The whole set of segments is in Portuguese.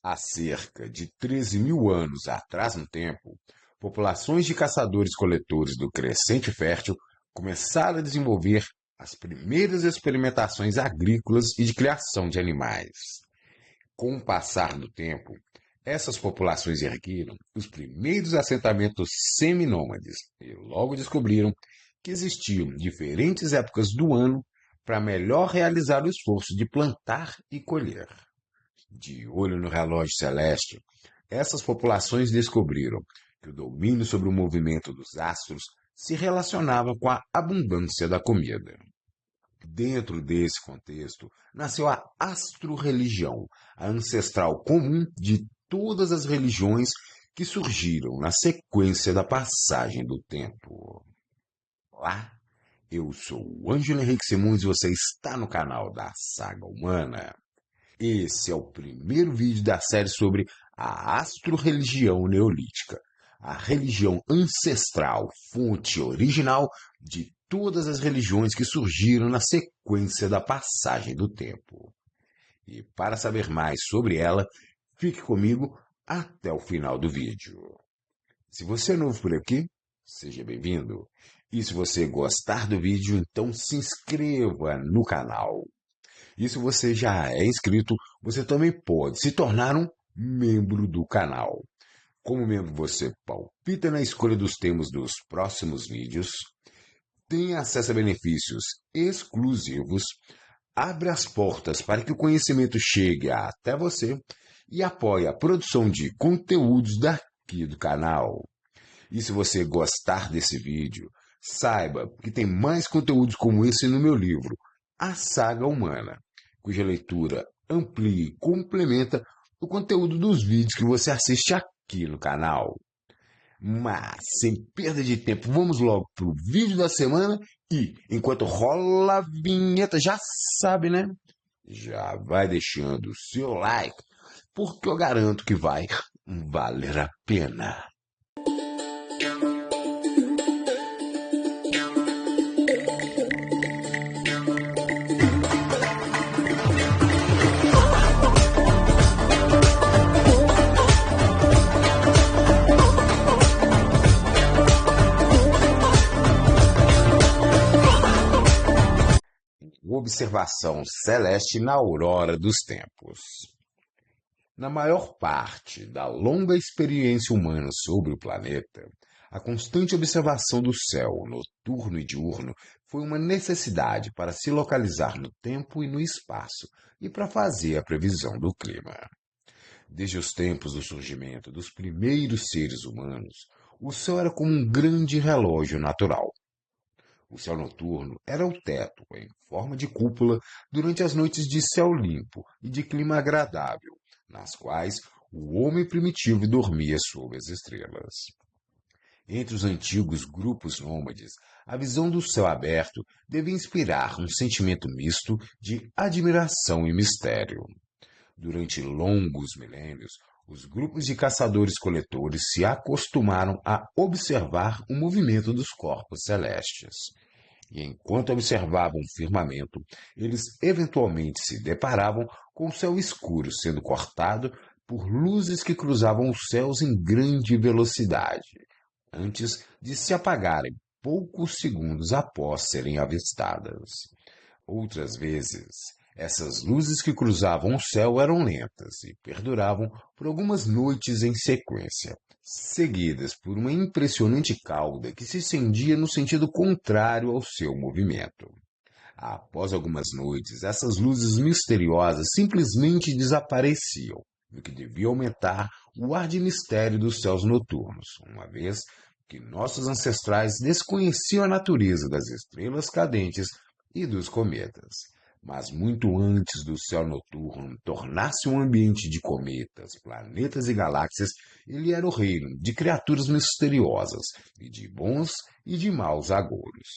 Há cerca de 13 mil anos atrás no tempo, populações de caçadores-coletores do Crescente Fértil começaram a desenvolver as primeiras experimentações agrícolas e de criação de animais. Com o passar do tempo, essas populações ergueram os primeiros assentamentos seminômades e logo descobriram que existiam diferentes épocas do ano para melhor realizar o esforço de plantar e colher. De olho no relógio celeste, essas populações descobriram que o domínio sobre o movimento dos astros se relacionava com a abundância da comida. Dentro desse contexto, nasceu a astro-religião, a ancestral comum de todas as religiões que surgiram na sequência da passagem do tempo. Olá, eu sou o Ângelo Henrique Simões e você está no canal da Saga Humana. Esse é o primeiro vídeo da série sobre a astro-religião neolítica, a religião ancestral, fonte original de todas as religiões que surgiram na sequência da passagem do tempo. E para saber mais sobre ela, fique comigo até o final do vídeo. Se você é novo por aqui, seja bem-vindo. E se você gostar do vídeo, então se inscreva no canal. E se você já é inscrito, você também pode se tornar um membro do canal. Como membro, você palpita na escolha dos temas dos próximos vídeos, tem acesso a benefícios exclusivos, abre as portas para que o conhecimento chegue até você e apoia a produção de conteúdos daqui do canal. E se você gostar desse vídeo, saiba que tem mais conteúdos como esse no meu livro, A Saga Humana, cuja leitura amplia e complementa o conteúdo dos vídeos que você assiste aqui no canal. Mas, sem perda de tempo, vamos logo para o vídeo da semana e, enquanto rola a vinheta, já sabe, né? Já vai deixando o seu like, porque eu garanto que vai valer a pena. Observação celeste na aurora dos tempos. Na maior parte da longa experiência humana sobre o planeta, a constante observação do céu, noturno e diurno, foi uma necessidade para se localizar no tempo e no espaço e para fazer a previsão do clima. Desde os tempos do surgimento dos primeiros seres humanos, o céu era como um grande relógio natural. O céu noturno era o teto, em forma de cúpula, durante as noites de céu limpo e de clima agradável, nas quais o homem primitivo dormia sob as estrelas. Entre os antigos grupos nômades, a visão do céu aberto devia inspirar um sentimento misto de admiração e mistério. Durante longos milênios, os grupos de caçadores-coletores se acostumaram a observar o movimento dos corpos celestes. E enquanto observavam o firmamento, eles eventualmente se deparavam com o céu escuro sendo cortado por luzes que cruzavam os céus em grande velocidade, antes de se apagarem poucos segundos após serem avistadas. Outras vezes, essas luzes que cruzavam o céu eram lentas e perduravam por algumas noites em sequência, seguidas por uma impressionante cauda que se estendia no sentido contrário ao seu movimento. Após algumas noites, essas luzes misteriosas simplesmente desapareciam, o que devia aumentar o ar de mistério dos céus noturnos, uma vez que nossos ancestrais desconheciam a natureza das estrelas cadentes e dos cometas. Mas muito antes do céu noturno tornar-se um ambiente de cometas, planetas e galáxias, ele era o reino de criaturas misteriosas, e de bons e de maus agouros.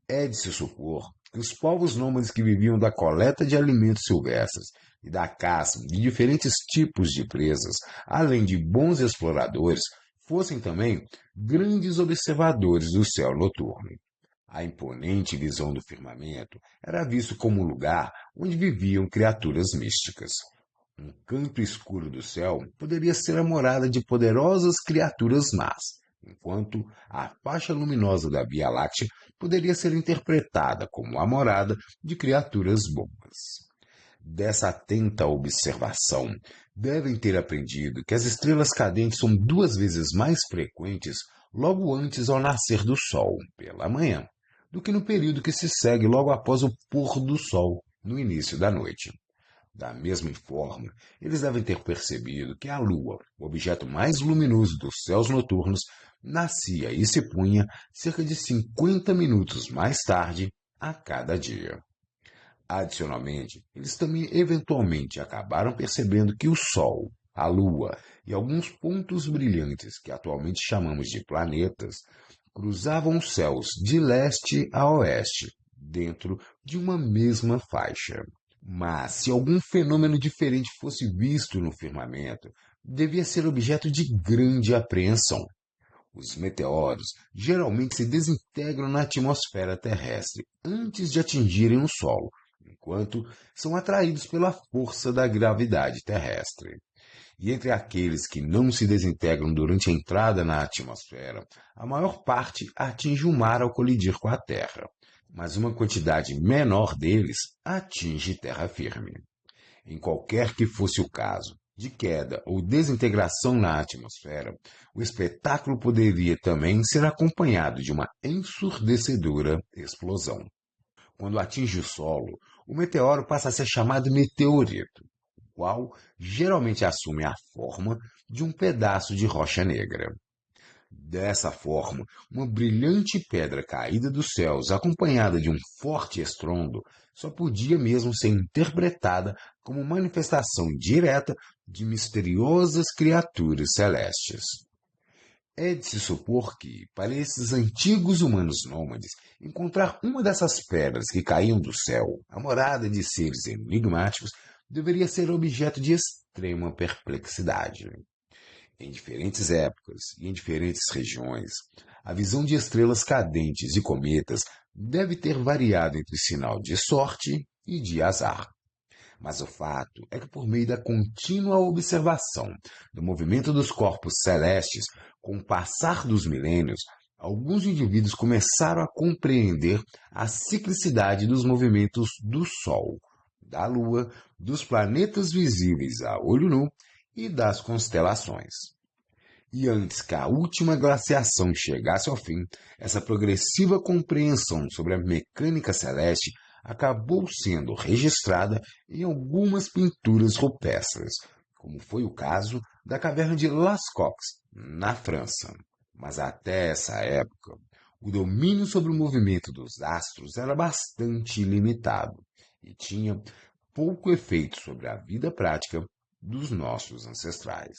É de se supor que os povos nômades que viviam da coleta de alimentos silvestres e da caça de diferentes tipos de presas, além de bons exploradores, fossem também grandes observadores do céu noturno. A imponente visão do firmamento era visto como um lugar onde viviam criaturas místicas. Um canto escuro do céu poderia ser a morada de poderosas criaturas más, enquanto a faixa luminosa da Via Láctea poderia ser interpretada como a morada de criaturas boas. Dessa atenta observação, devem ter aprendido que as estrelas cadentes são 2 vezes mais frequentes logo antes ao nascer do Sol, pela manhã, do que no período que se segue logo após o pôr do Sol, no início da noite. Da mesma forma, eles devem ter percebido que a Lua, o objeto mais luminoso dos céus noturnos, nascia e se punha cerca de 50 minutos mais tarde a cada dia. Adicionalmente, eles também eventualmente acabaram percebendo que o Sol, a Lua e alguns pontos brilhantes que atualmente chamamos de planetas cruzavam os céus de leste a oeste, dentro de uma mesma faixa. Mas, se algum fenômeno diferente fosse visto no firmamento, devia ser objeto de grande apreensão. Os meteoros geralmente se desintegram na atmosfera terrestre antes de atingirem o solo, enquanto são atraídos pela força da gravidade terrestre. E entre aqueles que não se desintegram durante a entrada na atmosfera, a maior parte atinge o mar ao colidir com a Terra, mas uma quantidade menor deles atinge terra firme. Em qualquer que fosse o caso, de queda ou desintegração na atmosfera, o espetáculo poderia também ser acompanhado de uma ensurdecedora explosão. Quando atinge o solo, o meteoro passa a ser chamado meteorito, o qual geralmente assume a forma de um pedaço de rocha negra. Dessa forma, uma brilhante pedra caída dos céus, acompanhada de um forte estrondo, só podia mesmo ser interpretada como manifestação direta de misteriosas criaturas celestes. É de se supor que, para esses antigos humanos nômades, encontrar uma dessas pedras que caíam do céu, a morada de seres enigmáticos, deveria ser objeto de extrema perplexidade. Em diferentes épocas e em diferentes regiões, a visão de estrelas cadentes e cometas deve ter variado entre sinal de sorte e de azar. Mas o fato é que, por meio da contínua observação do movimento dos corpos celestes, com o passar dos milênios, alguns indivíduos começaram a compreender a ciclicidade dos movimentos do Sol, da Lua, dos planetas visíveis a olho nu e das constelações. E antes que a última glaciação chegasse ao fim, essa progressiva compreensão sobre a mecânica celeste acabou sendo registrada em algumas pinturas rupestres, como foi o caso da caverna de Lascaux, na França. Mas até essa época, o domínio sobre o movimento dos astros era bastante limitado e tinha pouco efeito sobre a vida prática dos nossos ancestrais.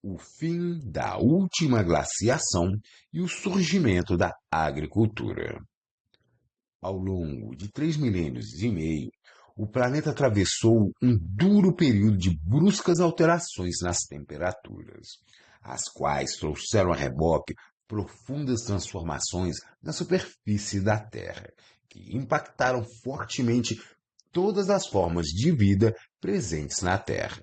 O fim da última glaciação e o surgimento da agricultura. Ao longo de 3,5 milênios, o planeta atravessou um duro período de bruscas alterações nas temperaturas, as quais trouxeram a reboque profundas transformações na superfície da Terra, que impactaram fortemente todas as formas de vida presentes na Terra.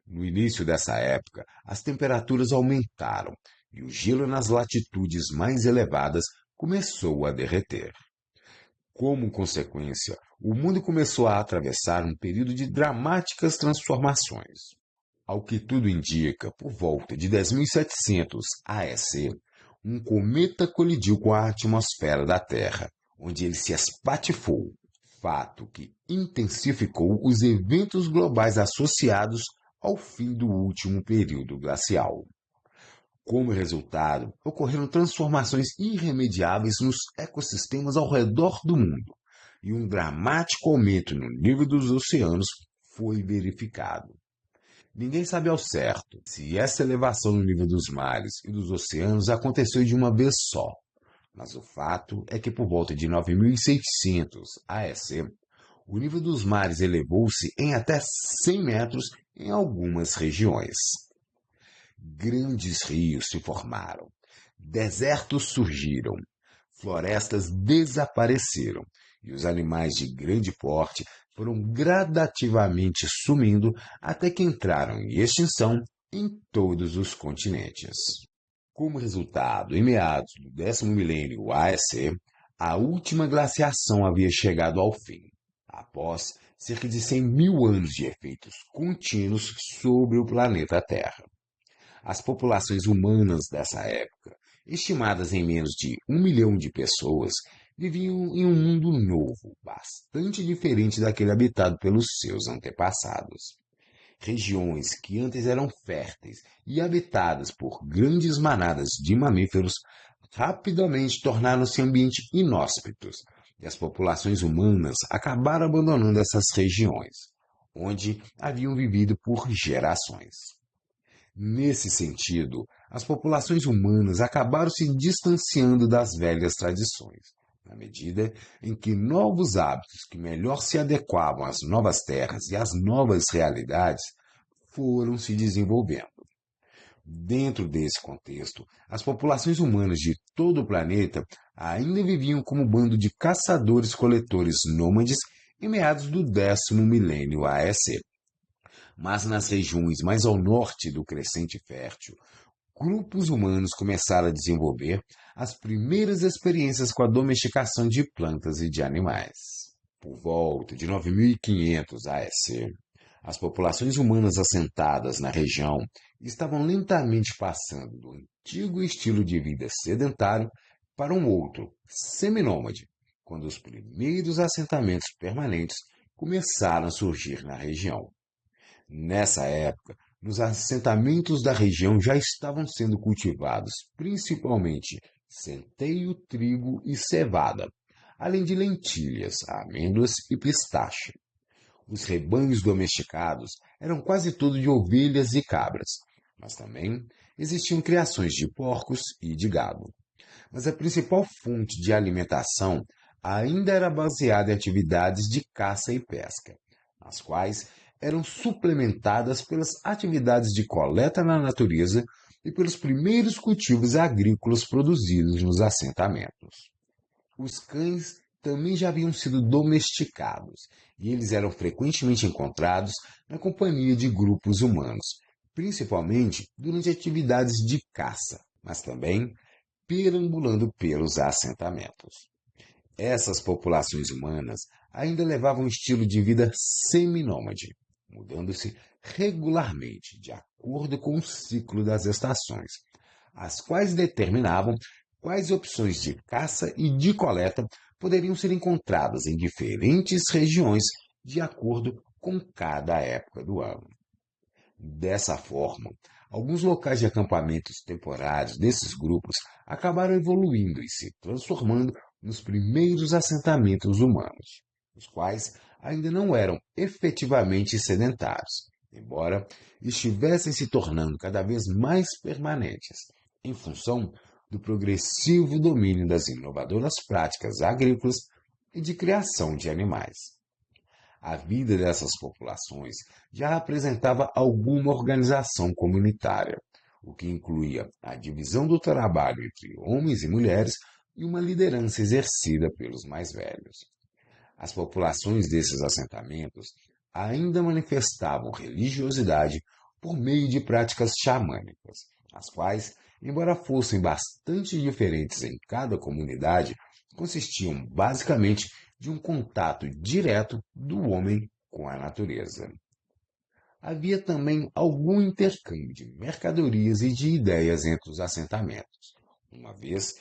No início dessa época, as temperaturas aumentaram e o gelo nas latitudes mais elevadas começou a derreter. Como consequência, o mundo começou a atravessar um período de dramáticas transformações. Ao que tudo indica, por volta de 10.700 AEC, um cometa colidiu com a atmosfera da Terra, onde ele se espatifou, fato que intensificou os eventos globais associados ao fim do último período glacial. Como resultado, ocorreram transformações irremediáveis nos ecossistemas ao redor do mundo, e um dramático aumento no nível dos oceanos foi verificado. Ninguém sabe ao certo se essa elevação no nível dos mares e dos oceanos aconteceu de uma vez só, mas o fato é que por volta de 9.600 AEC, o nível dos mares elevou-se em até 100 metros em algumas regiões. Grandes rios se formaram, desertos surgiram, florestas desapareceram e os animais de grande porte foram gradativamente sumindo até que entraram em extinção em todos os continentes. Como resultado, em meados do 10º milênio AEC, a última glaciação havia chegado ao fim, após cerca de 100 mil anos de efeitos contínuos sobre o planeta Terra. As populações humanas dessa época, estimadas em menos de 1 milhão de pessoas, viviam em um mundo novo, bastante diferente daquele habitado pelos seus antepassados. Regiões que antes eram férteis e habitadas por grandes manadas de mamíferos rapidamente tornaram-se ambientes inóspitos, e as populações humanas acabaram abandonando essas regiões, onde haviam vivido por gerações. Nesse sentido, as populações humanas acabaram se distanciando das velhas tradições, na medida em que novos hábitos que melhor se adequavam às novas terras e às novas realidades foram se desenvolvendo. Dentro desse contexto, as populações humanas de todo o planeta ainda viviam como bando de caçadores-coletores nômades em meados do 10º milênio AEC. Mas nas regiões mais ao norte do Crescente Fértil, grupos humanos começaram a desenvolver as primeiras experiências com a domesticação de plantas e de animais. Por volta de 9500 AEC, as populações humanas assentadas na região estavam lentamente passando do antigo estilo de vida sedentário para um outro, seminômade, quando os primeiros assentamentos permanentes começaram a surgir na região. Nessa época, nos assentamentos da região já estavam sendo cultivados principalmente centeio, trigo e cevada, além de lentilhas, amêndoas e pistache. Os rebanhos domesticados eram quase todos de ovelhas e cabras, mas também existiam criações de porcos e de gado. Mas a principal fonte de alimentação ainda era baseada em atividades de caça e pesca, as quais eram suplementadas pelas atividades de coleta na natureza e pelos primeiros cultivos agrícolas produzidos nos assentamentos. Os cães também já haviam sido domesticados, e eles eram frequentemente encontrados na companhia de grupos humanos, principalmente durante atividades de caça, mas também perambulando pelos assentamentos. Essas populações humanas ainda levavam um estilo de vida seminômade, mudando-se regularmente de acordo com o ciclo das estações, as quais determinavam quais opções de caça e de coleta poderiam ser encontradas em diferentes regiões de acordo com cada época do ano. Dessa forma, alguns locais de acampamentos temporários desses grupos acabaram evoluindo e se transformando nos primeiros assentamentos humanos, os quais ainda não eram efetivamente sedentários, embora estivessem se tornando cada vez mais permanentes, em função do progressivo domínio das inovadoras práticas agrícolas e de criação de animais. A vida dessas populações já apresentava alguma organização comunitária, o que incluía a divisão do trabalho entre homens e mulheres e uma liderança exercida pelos mais velhos. As populações desses assentamentos ainda manifestavam religiosidade por meio de práticas xamânicas, as quais, embora fossem bastante diferentes em cada comunidade, consistiam basicamente de um contato direto do homem com a natureza. Havia também algum intercâmbio de mercadorias e de ideias entre os assentamentos, uma vez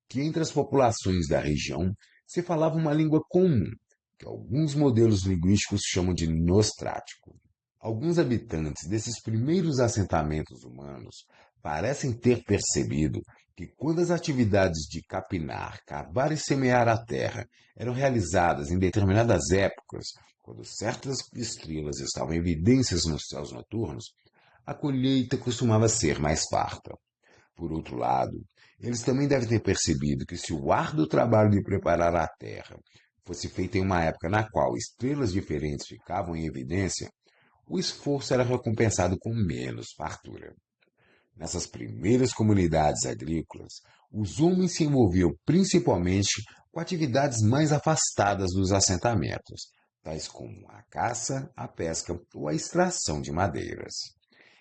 que entre as populações da região se falava uma língua comum, que alguns modelos linguísticos chamam de nostrático. Alguns habitantes desses primeiros assentamentos humanos parecem ter percebido que quando as atividades de capinar, cavar e semear a terra eram realizadas em determinadas épocas, quando certas estrelas estavam em evidências nos céus noturnos, a colheita costumava ser mais farta. Por outro lado, eles também devem ter percebido que se o árduo trabalho de preparar a terra fosse feito em uma época na qual estrelas diferentes ficavam em evidência, o esforço era recompensado com menos fartura. Nessas primeiras comunidades agrícolas, os homens se envolviam principalmente com atividades mais afastadas dos assentamentos, tais como a caça, a pesca ou a extração de madeiras.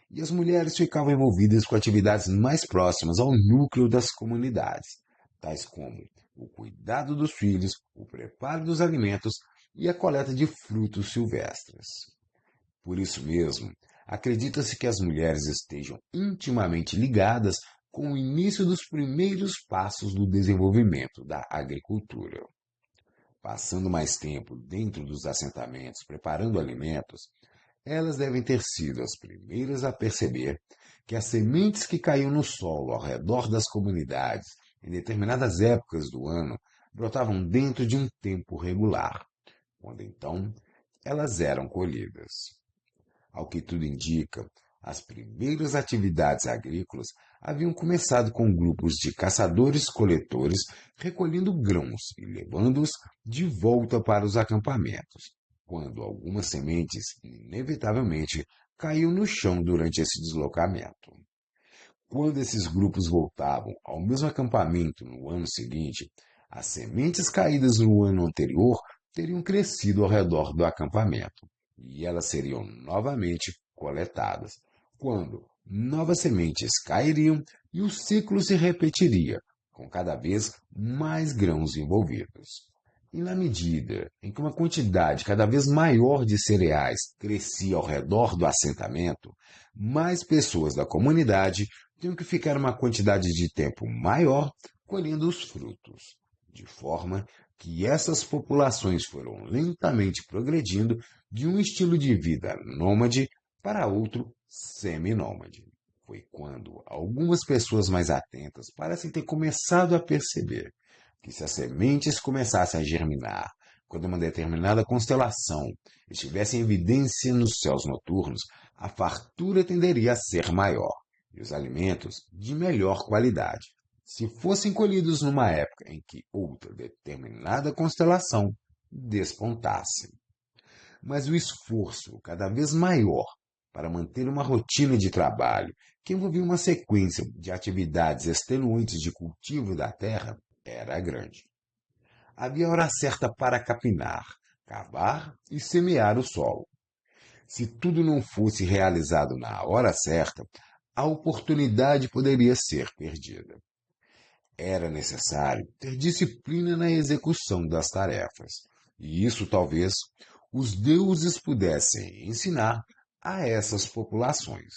E as mulheres ficavam envolvidas com atividades mais próximas ao núcleo das comunidades, tais como o cuidado dos filhos, o preparo dos alimentos e a coleta de frutos silvestres. Por isso mesmo, acredita-se que as mulheres estejam intimamente ligadas com o início dos primeiros passos do desenvolvimento da agricultura. Passando mais tempo dentro dos assentamentos preparando alimentos, elas devem ter sido as primeiras a perceber que as sementes que caíam no solo ao redor das comunidades em determinadas épocas do ano brotavam dentro de um tempo regular, quando então elas eram colhidas. Ao que tudo indica, as primeiras atividades agrícolas haviam começado com grupos de caçadores-coletores recolhendo grãos e levando-os de volta para os acampamentos, quando algumas sementes inevitavelmente caíam no chão durante esse deslocamento. Quando esses grupos voltavam ao mesmo acampamento no ano seguinte, as sementes caídas no ano anterior teriam crescido ao redor do acampamento e elas seriam novamente coletadas, quando novas sementes cairiam e o ciclo se repetiria, com cada vez mais grãos envolvidos. E na medida em que uma quantidade cada vez maior de cereais crescia ao redor do assentamento, mais pessoas da comunidade tinham que ficar uma quantidade de tempo maior colhendo os frutos, de forma que essas populações foram lentamente progredindo de um estilo de vida nômade para outro seminômade. Foi quando algumas pessoas mais atentas parecem ter começado a perceber que se as sementes começassem a germinar quando uma determinada constelação estivesse em evidência nos céus noturnos, a fartura tenderia a ser maior e os alimentos de melhor qualidade, se fossem colhidos numa época em que outra determinada constelação despontasse. Mas o esforço cada vez maior para manter uma rotina de trabalho que envolvia uma sequência de atividades extenuantes de cultivo da terra era grande. Havia hora certa para capinar, cavar e semear o solo. Se tudo não fosse realizado na hora certa, a oportunidade poderia ser perdida. Era necessário ter disciplina na execução das tarefas, e isso talvez os deuses pudessem ensinar a essas populações,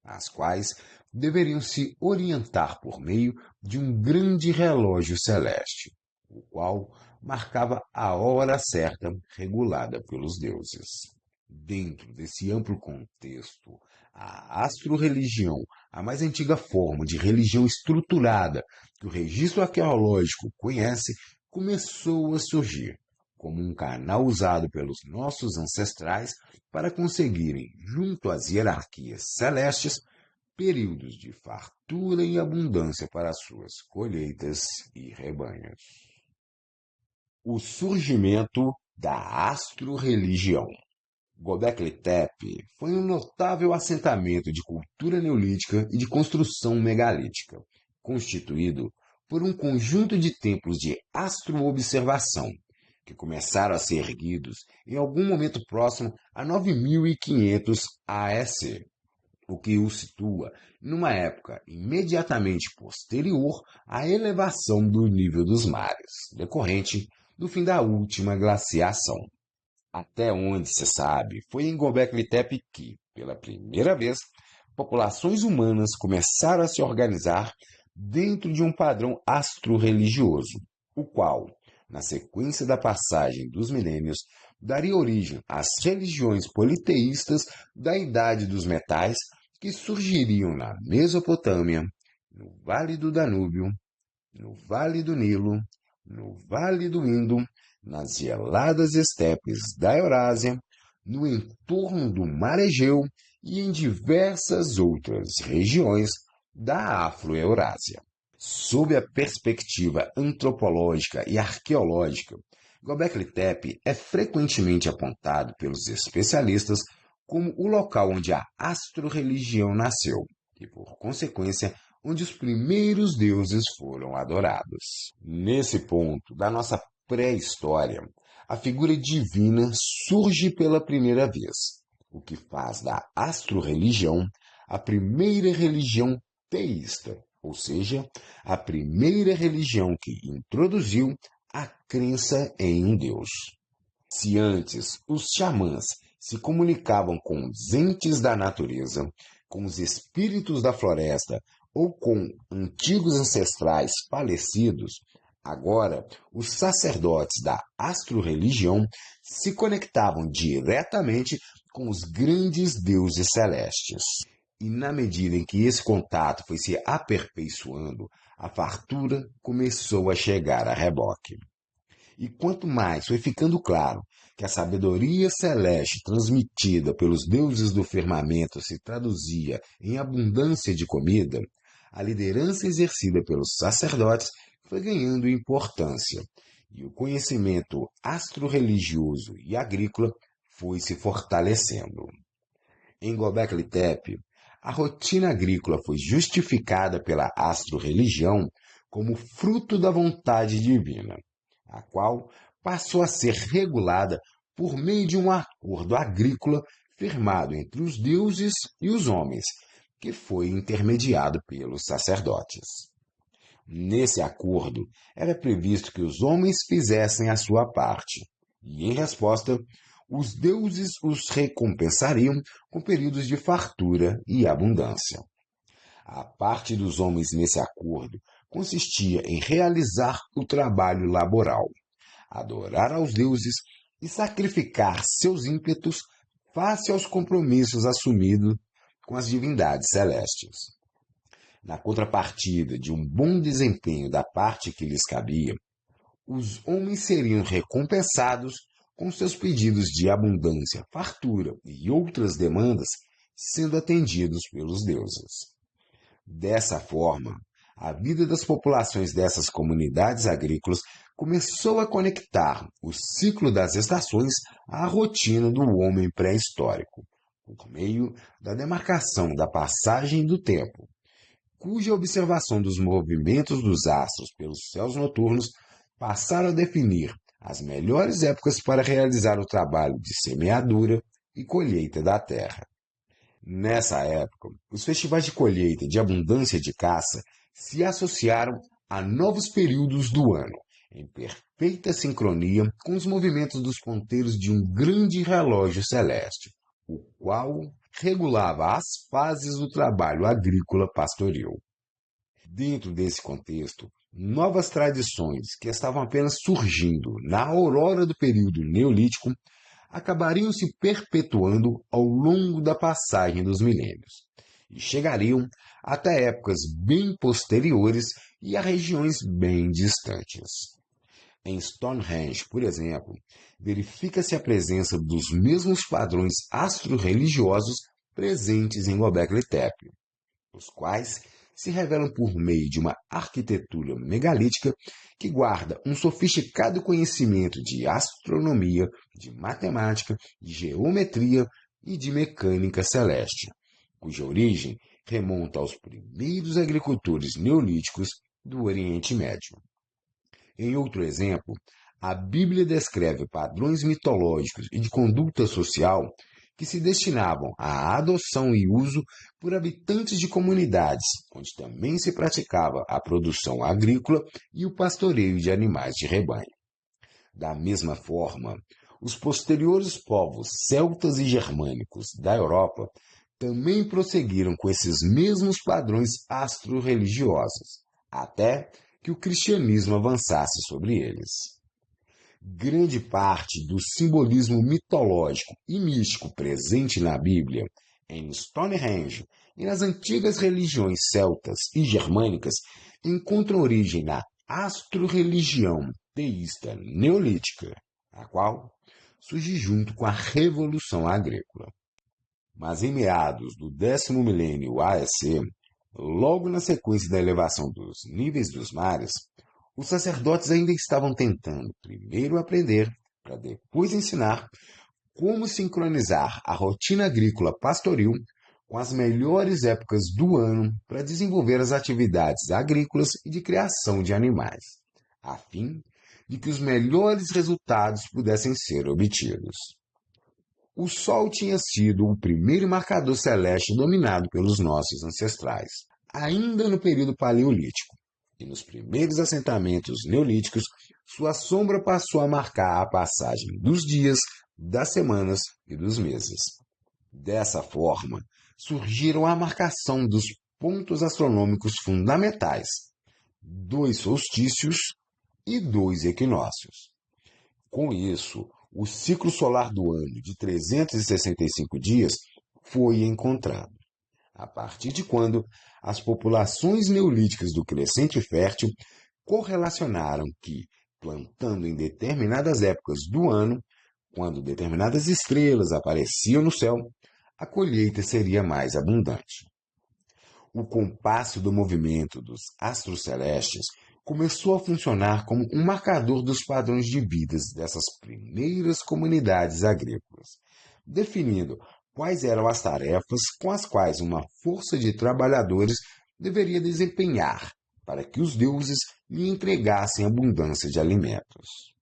as quais deveriam se orientar por meio de um grande relógio celeste, o qual marcava a hora certa regulada pelos deuses. Dentro desse amplo contexto, a astro-religião, a mais antiga forma de religião estruturada que o registro arqueológico conhece, começou a surgir como um canal usado pelos nossos ancestrais para conseguirem, junto às hierarquias celestes, períodos de fartura e abundância para suas colheitas e rebanhos. O surgimento da astro-religião. Göbekli Tepe foi um notável assentamento de cultura neolítica e de construção megalítica, constituído por um conjunto de templos de astroobservação, que começaram a ser erguidos em algum momento próximo a 9500 AEC, o que o situa numa época imediatamente posterior à elevação do nível dos mares, decorrente do fim da última glaciação. Até onde se sabe, foi em Göbekli Tepe que, pela primeira vez, populações humanas começaram a se organizar dentro de um padrão astro-religioso, o qual, na sequência da passagem dos milênios, daria origem às religiões politeístas da Idade dos Metais que surgiriam na Mesopotâmia, no Vale do Danúbio, no Vale do Nilo, no Vale do Indo, nas geladas estepes da Eurásia, no entorno do Mar Egeu e em diversas outras regiões da Afro-Eurásia. Sob a perspectiva antropológica e arqueológica, Göbekli Tepe é frequentemente apontado pelos especialistas como o local onde a astro-religião nasceu, e, por consequência, onde os primeiros deuses foram adorados. Nesse ponto da nossa pré-história, a figura divina surge pela primeira vez, o que faz da astro-religião a primeira religião teísta, ou seja, a primeira religião que introduziu a crença em um Deus. Se antes os xamãs se comunicavam com os entes da natureza, com os espíritos da floresta ou com antigos ancestrais falecidos, agora os sacerdotes da astro-religião se conectavam diretamente com os grandes deuses celestes. E na medida em que esse contato foi se aperfeiçoando, a fartura começou a chegar a reboque. E quanto mais foi ficando claro que a sabedoria celeste transmitida pelos deuses do firmamento se traduzia em abundância de comida, a liderança exercida pelos sacerdotes foi ganhando importância, e o conhecimento astro-religioso e agrícola foi se fortalecendo. Em Göbekli Tepe, a rotina agrícola foi justificada pela astro-religião como fruto da vontade divina, a qual passou a ser regulada por meio de um acordo agrícola firmado entre os deuses e os homens, que foi intermediado pelos sacerdotes. Nesse acordo, era previsto que os homens fizessem a sua parte, e, em resposta, os deuses os recompensariam com períodos de fartura e abundância. A parte dos homens nesse acordo consistia em realizar o trabalho laboral, adorar aos deuses e sacrificar seus ímpetos face aos compromissos assumidos com as divindades celestes. Na contrapartida de um bom desempenho da parte que lhes cabia, os homens seriam recompensados com seus pedidos de abundância, fartura e outras demandas sendo atendidos pelos deuses. Dessa forma, a vida das populações dessas comunidades agrícolas começou a conectar o ciclo das estações à rotina do homem pré-histórico, por meio da demarcação da passagem do tempo, cuja observação dos movimentos dos astros pelos céus noturnos passaram a definir as melhores épocas para realizar o trabalho de semeadura e colheita da terra. Nessa época, os festivais de colheita e de abundância de caça se associaram a novos períodos do ano, em perfeita sincronia com os movimentos dos ponteiros de um grande relógio celeste, o qual regulava as fases do trabalho agrícola pastoril. Dentro desse contexto, novas tradições que estavam apenas surgindo na aurora do período neolítico acabariam se perpetuando ao longo da passagem dos milênios e chegariam até épocas bem posteriores e a regiões bem distantes. Em Stonehenge, por exemplo, verifica-se a presença dos mesmos padrões astro-religiosos presentes em Göbekli Tepe, os quais se revelam por meio de uma arquitetura megalítica que guarda um sofisticado conhecimento de astronomia, de matemática, de geometria e de mecânica celeste, cuja origem remonta aos primeiros agricultores neolíticos do Oriente Médio. Em outro exemplo, a Bíblia descreve padrões mitológicos e de conduta social que se destinavam à adoção e uso por habitantes de comunidades, onde também se praticava a produção agrícola e o pastoreio de animais de rebanho. Da mesma forma, os posteriores povos celtas e germânicos da Europa também prosseguiram com esses mesmos padrões astro-religiosos, até que o cristianismo avançasse sobre eles. Grande parte do simbolismo mitológico e místico presente na Bíblia, em Stonehenge e nas antigas religiões celtas e germânicas, encontra origem na astro-religião teísta neolítica, a qual surge junto com a Revolução Agrícola. Mas em meados do 10º milênio AEC, logo na sequência da elevação dos níveis dos mares, os sacerdotes ainda estavam tentando primeiro aprender, para depois ensinar, como sincronizar a rotina agrícola pastoril com as melhores épocas do ano para desenvolver as atividades agrícolas e de criação de animais, a fim de que os melhores resultados pudessem ser obtidos. O Sol tinha sido o primeiro marcador celeste dominado pelos nossos ancestrais, ainda no período paleolítico, e nos primeiros assentamentos neolíticos, sua sombra passou a marcar a passagem dos dias, das semanas e dos meses. Dessa forma, surgiram a marcação dos pontos astronômicos fundamentais, 2 solstícios e 2 equinócios. Com isso, o ciclo solar do ano de 365 dias foi encontrado, a partir de quando as populações neolíticas do Crescente Fértil correlacionaram que, plantando em determinadas épocas do ano, quando determinadas estrelas apareciam no céu, a colheita seria mais abundante. O compasso do movimento dos astros celestes começou a funcionar como um marcador dos padrões de vidas dessas primeiras comunidades agrícolas, definindo quais eram as tarefas com as quais uma força de trabalhadores deveria desempenhar para que os deuses lhe entregassem abundância de alimentos.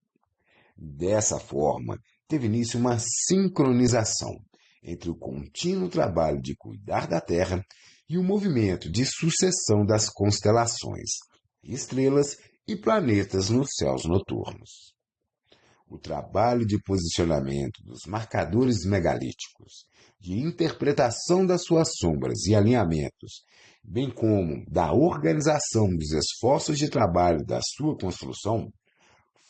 Dessa forma, teve início uma sincronização entre o contínuo trabalho de cuidar da terra e o movimento de sucessão das constelações, estrelas e planetas nos céus noturnos. O trabalho de posicionamento dos marcadores megalíticos, de interpretação das suas sombras e alinhamentos, bem como da organização dos esforços de trabalho da sua construção,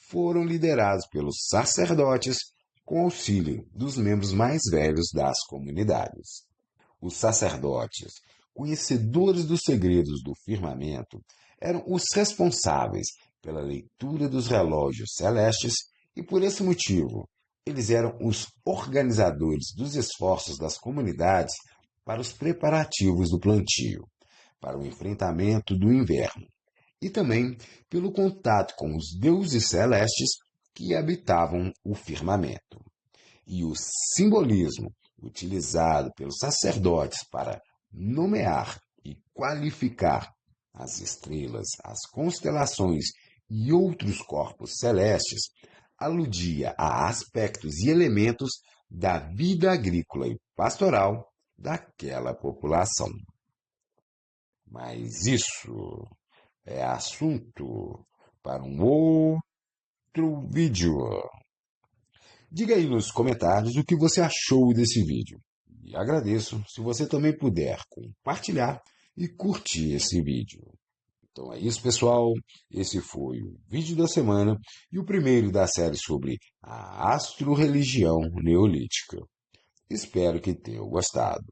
foram liderados pelos sacerdotes com auxílio dos membros mais velhos das comunidades. Os sacerdotes, conhecedores dos segredos do firmamento, eram os responsáveis pela leitura dos relógios celestes e, por esse motivo, eles eram os organizadores dos esforços das comunidades para os preparativos do plantio, para o enfrentamento do inverno, e também pelo contato com os deuses celestes que habitavam o firmamento. E o simbolismo utilizado pelos sacerdotes para nomear e qualificar as estrelas, as constelações e outros corpos celestes aludia a aspectos e elementos da vida agrícola e pastoral daquela população. Mas isso é assunto para um outro vídeo. Diga aí nos comentários o que você achou desse vídeo. E agradeço se você também puder compartilhar e curtir esse vídeo. Então é isso, pessoal. Esse foi o vídeo da semana e o primeiro da série sobre a astro-religião neolítica. Espero que tenham gostado.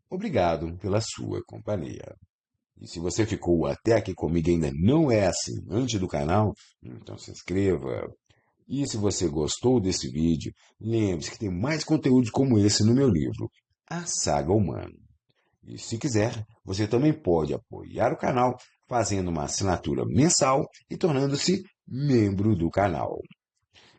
Obrigado pela sua companhia. E se você ficou até aqui comigo e ainda não é assinante do canal, então se inscreva. E se você gostou desse vídeo, lembre-se que tem mais conteúdos como esse no meu livro, A Saga Humana. E se quiser, você também pode apoiar o canal fazendo uma assinatura mensal e tornando-se membro do canal.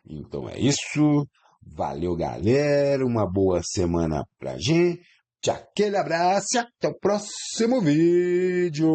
Então é isso. Valeu, galera. Uma boa semana pra gente. Aquele abraço e até o próximo vídeo.